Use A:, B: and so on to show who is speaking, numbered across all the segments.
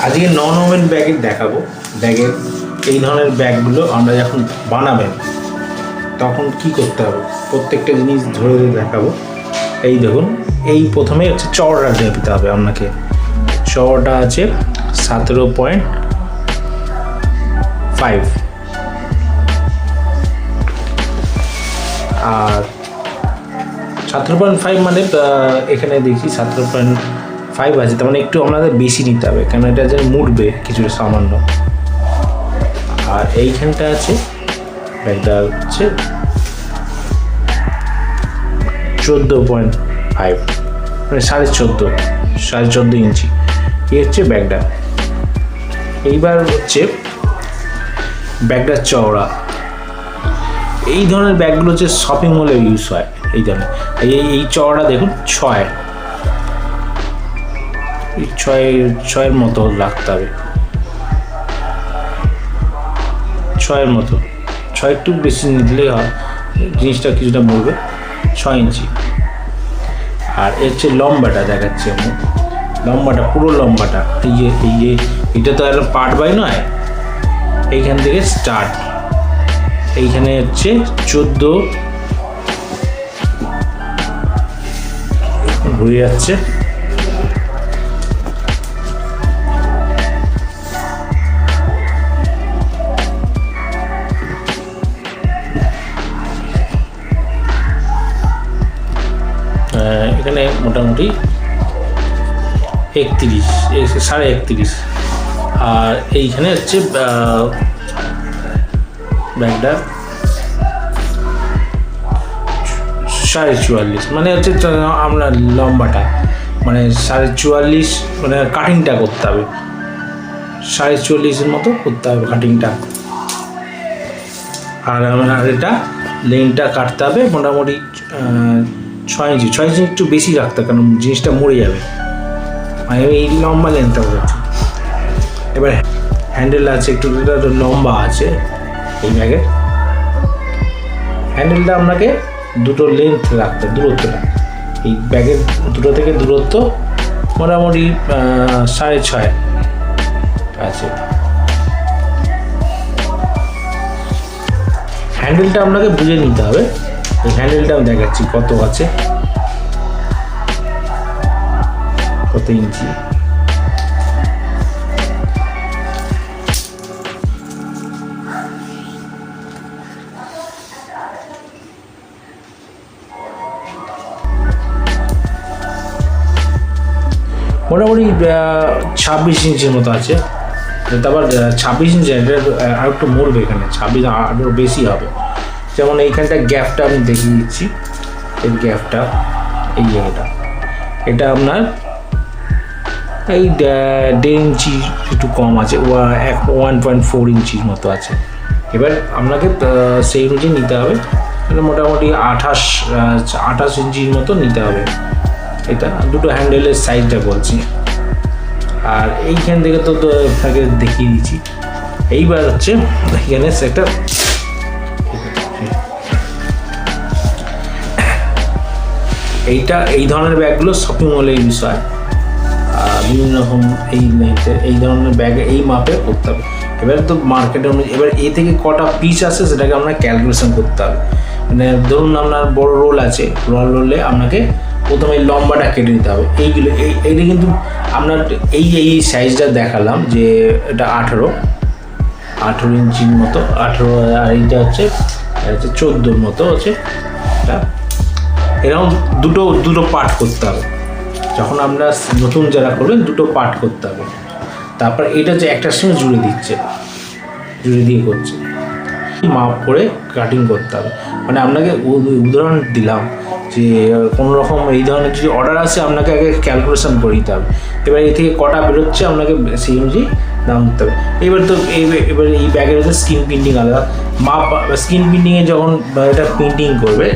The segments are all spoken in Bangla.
A: আজকে নন ওভেন ব্যাগের দেখাবো। ব্যাগের এই ধরনের ব্যাগগুলো আমরা যখন বানাবেন তখন কি করতে হবে প্রত্যেকটা জিনিস ধরে দেখাবো। এই দেখুন, এই প্রথমে হচ্ছে চওড়াটা দিতে হবে আপনাকে। চওড়াটা আছে 17.5 আর 17.5 মানে এখানে দেখি 17.5 আছে, তার মানে একটু আপনাদের বেশি নিতে হবে, কেন এটা যেন মুড়বে কিছুটা সামান্য। আর এইখানটা আছে ব্যাগটা হচ্ছে 14.5 মানে 14.5 ইঞ্চি। এই হচ্ছে ব্যাগটা। এইবার হচ্ছে ব্যাগটার চওড়া। এই ধরনের ব্যাগগুলো হচ্ছে শপিং মলে ইউজ হয়। এই ধরনের এই চওড়া দেখুন 6 মতো রাখতে হবে। 6 মতো, 6 একটু বেশি নিলেই হয়, জিনিসটা কিছুটা মরবে। 6 ইঞ্চি। আর এর হচ্ছে লম্বাটা দেখাচ্ছি আমি, লম্বাটা পুরো লম্বাটা। এটা তো একটা পার্ট বাই নয়, এইখান থেকে স্টার্ট। এইখানে হচ্ছে 14 ঘুরে যাচ্ছে। এখানে মোটামুটি 31, 31.5। আর এইখানে হচ্ছে ব্যাগটা 44.5, মানে হচ্ছে আপনার লম্বাটা মানে 44.5, মানে কাটিংটা করতে হবে 44.5 মতো করতে হবে কাটিংটা। আর এটা লেনটা কাটতে হবে মোটামুটি 6 ইঞ্চি। 6 ইঞ্চি একটু বেশি রাখতে হবে, কারণ জিনিসটা মরে যাবে। মানে এই লম্বা লেনটা হচ্ছে। এবার হ্যান্ডেল আছে, একটু লম্বা আছে এই ব্যাগের। হ্যান্ডেলটা আপনাকে দুটো লেন্থ রাখতে, দূরত্বটা এই ব্যাগের দুটো থেকে দূরত্ব মোটামুটি 6.5 আছে। হ্যান্ডেলটা আপনাকে বুঝে নিতে হবে। এই হ্যান্ডেলটা আমি দেখাচ্ছি কত আছে, কত ইঞ্চি। মোটামুটি 26 ইঞ্চির মতো আছে। তারপর 26 ইঞ্চি, আর একটু মরবে এখানে, 26 আরও বেশি হবে। যেমন এইখানটা গ্যাপটা আমি দেখিয়ে দিচ্ছি। এই গ্যাপটা, এই জায়গাটা, এটা আপনার এই 1.5 ইঞ্চি একটু কম আছে, 1.4 ইঞ্চির মতো আছে। এবার আপনাকে সেই অনুযায়ী নিতে হবে। মোটামুটি 28 ইঞ্চির মতো নিতে হবে। এটা দুটো হ্যান্ডেলের সাইজটা বলছি। আর এইখান থেকে তো আপনাকে দেখিয়ে দিচ্ছি। এইবার হচ্ছে এখানে একটা এই ধরনের ব্যাগগুলো শপিং মলে ইউজ হয়। বিভিন্ন রকম এই ধরনের ব্যাগ এই মাপে করতে হবে। এবার তো মার্কেটে এবার এ থেকে কটা পিস আছে সেটাকে আপনার ক্যালকুলেশন করতে হবে। মানে ধরুন আপনার বড় রোল আছে, রোলে আপনাকে প্রথমে লম্বাটা কেটে নিতে হবে। এইটা কিন্তু আপনার এই সাইজটা দেখালাম যে এটা 18 ইঞ্চির মতো, 18। আর এইটা হচ্ছে 14 মতো হচ্ছে। এটা এরকম দুটো পার্ট করতে হবে। যখন আমরা নতুন যারা করবেন দুটো পার্ট করতে হবে। তারপর এটা যে একটার সঙ্গে জুড়ে দিয়ে করছে, মাপ করে কাটিং করতে হবে। মানে আপনাকে উদাহরণ দিলাম যে কোনো রকম এই ধরনের যদি অর্ডার আসে আপনাকে আগে ক্যালকুলেশন করে নিতে হবে। এবার এই থেকে কটা বেরোচ্ছে আপনাকে সেই অনুযায়ী দাম দিতে হবে। এবার এই ব্যাগের হচ্ছে স্ক্রিন প্রিন্টিং আলাদা মাপ। স্ক্রিন প্রিন্টিংয়ে যখন এটা প্রিন্টিং করবে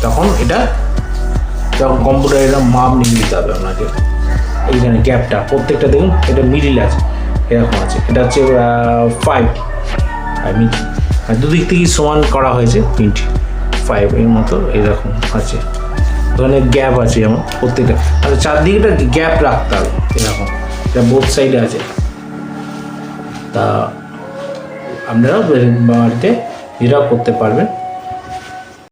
A: তখন কম্পিউটারে এটা মাপ নিয়ে নিতে হবে আপনাকে। এইখানে গ্যাপটা প্রত্যেকটা দেখুন, এটা মিডিল আছে, এরকম আছে। এটা হচ্ছে 5 ইঞ্চি, আর দুদিক থেকেই সমান করা হয়েছে 5 এর মতো এরকম আছে। ওখানে গ্যাপ আছে যেমন প্রত্যেকটা, আর চারদিকে গ্যাপ রাখতে হবে এরকম। এটা বোথ সাইডে আছে। তা আপনারা বাড়িতে এটাও করতে পারবেন।